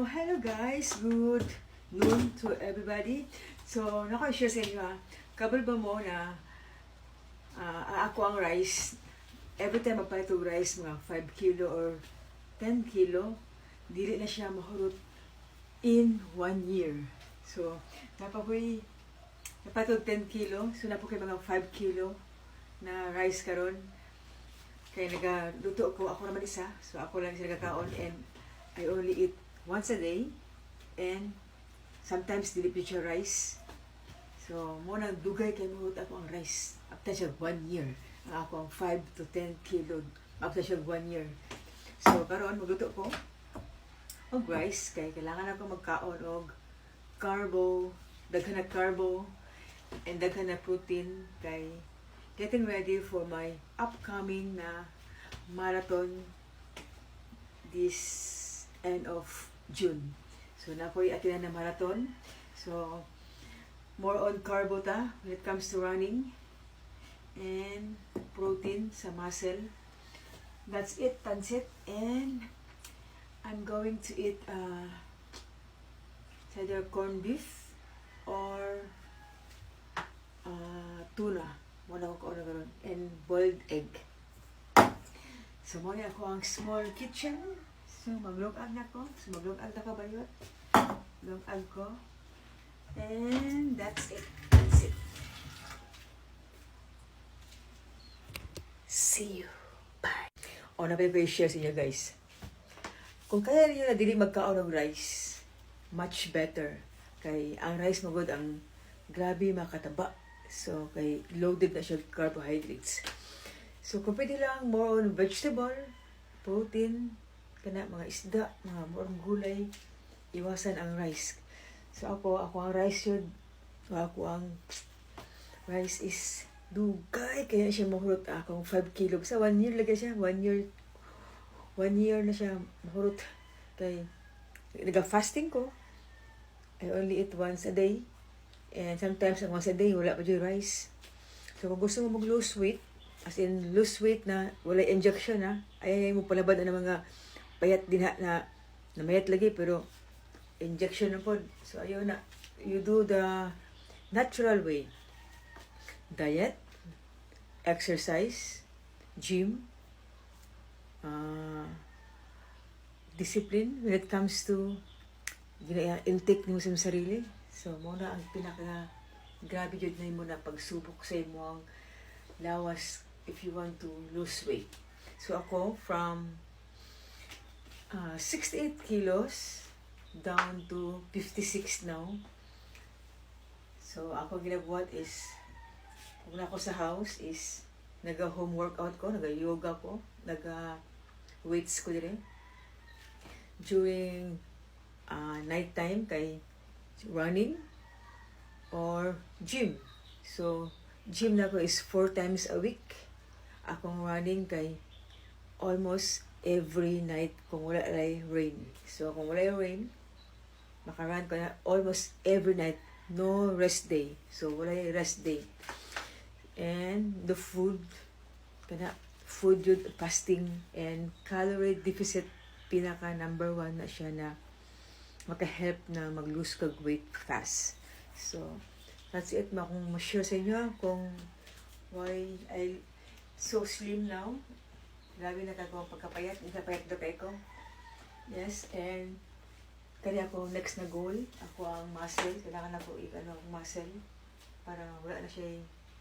Hello guys, good noon to everybody. So, naka-share sa inyo kabal ba mo na ako ang rice, every time magpalit og rice, mga 5 kilo or 10 kilo, dili na siya mahurot in 1 year. So, napalit og 10 kilo, so napo kay mga 5 kilo na rice karon. Kaya nagaluto ako naman isa, so ako lang sila kakaon and I only eat once a day and sometimes dili siya rice. So, mo nang dugay kay mahut ako ang rice after siya 1 year. Ang ako ang 5 to 10 kilo after siya 1 year. So, karon magluto ko og rice kay kailangan ako magkaon og carbo, daghan na carbo and daghan na protein kay getting ready for my upcoming na marathon this end of June. So, napoy atinan na marathon. So, more on carbo ta when it comes to running and protein sa muscle. That's it, pansit. And I'm going to eat either corned beef or tuna. Wala ko karon and boiled egg. So, mo ako ang small kitchen. So, maglugag na ko. So, maglugag na ka ba yun? Lugag ko. And that's it. That's it. See you. Bye. O, napipay-share sa inyo, guys. Kung kaya niyo na dili magkaon ng rice, much better. Kay ang rice mo good ang grabe makataba. So, kay loaded na siya carbohydrates. So, kung pwede lang more on vegetable, protein, kana mga isda, mga more gulay, iwasan ang rice. So, ako ang rice yun. So, ako ang rice is dugay. Kaya siya mahurot akong 5 kilo. Sa 1 year lagi siya. 1 year na siya mahurot. Kay, nag-fasting ko. I only eat once a day. And sometimes, once a day, wala pa dyan rice. So, kung gusto mo mag-lose weight, as in lose weight na wala injection ay mo palabad na mga payat din na mayat lagi, pero injection na po. So, ayun na. You do the natural way. Diet, exercise, gym, discipline when it comes to intake mo sa sarili. So, muna ang grabe yun na mo na pagsubok sa mo ang lawas if you want to lose weight. So, ako from 68 kilos down to 56 now. So, ako ginabuhat is, kung ako sa house is, naga-home workout ko, naga-yoga ko, naga-weights ko din. During night time, kay running or gym. So, gym na ko is 4 times a week. Akong running kay almost every night kung wala ay rain. So, kung wala yung rain, makarun ko na almost every night. No rest day. So, wala yung rest day. And the food yun, fasting and calorie deficit, pinaka number 1 na siya na maka-help na mag-lose kag weight fast. So, that's it. Kung ma-share sa inyo kung why I so slim now. Grabe na ako pagkapayat. Pagkapayat na ko. Yes, and kaya ako next na goal. Ako ang muscle. Kailangan ako muscle para wala na siya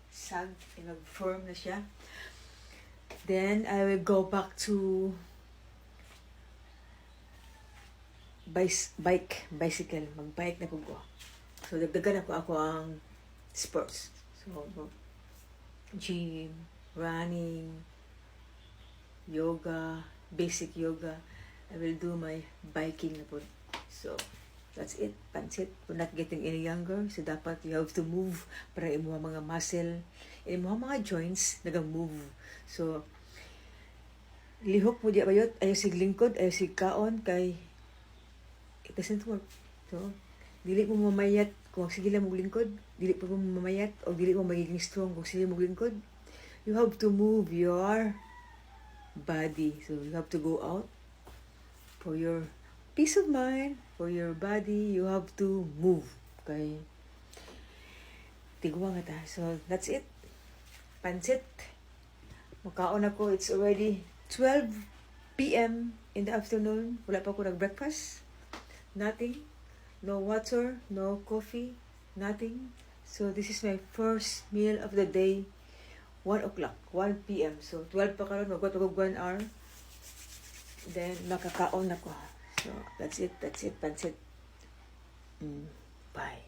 sag and mag-firm na siya. Then, I will go back to bicycle. Mag-bike na po ko. So, dagdagan ako ang sports. So, gym, running, yoga, basic yoga. I will do my biking na po. So, that's it. Pansit. We're not getting any younger. So, dapat you have to move para imuha mga muscle, imuha mga joints, naga-move. So, lihok mo di bayot. Ayaw sig lingkod, ayaw sig kaon, kay it doesn't work. So, dili mo mamayat kung sige lang maglingkod. Dili po mo mamayat o dili mo magiging strong kung sige maglingkod. You have to move your body. So, you have to go out for your peace of mind. For your body, you have to move. Okay? Tigwa nga ta. So, that's it. Pansit. Makaon ako. It's already 12 p.m. in the afternoon. Wala pa ako nag-breakfast. Nothing. No water, no coffee, nothing. So, this is my first meal of the day. 1 o'clock, 1 p.m. So, 12 pa karon, magwat ako 1 hour. Then, makakaon ako. So, that's it, pansit. Bye.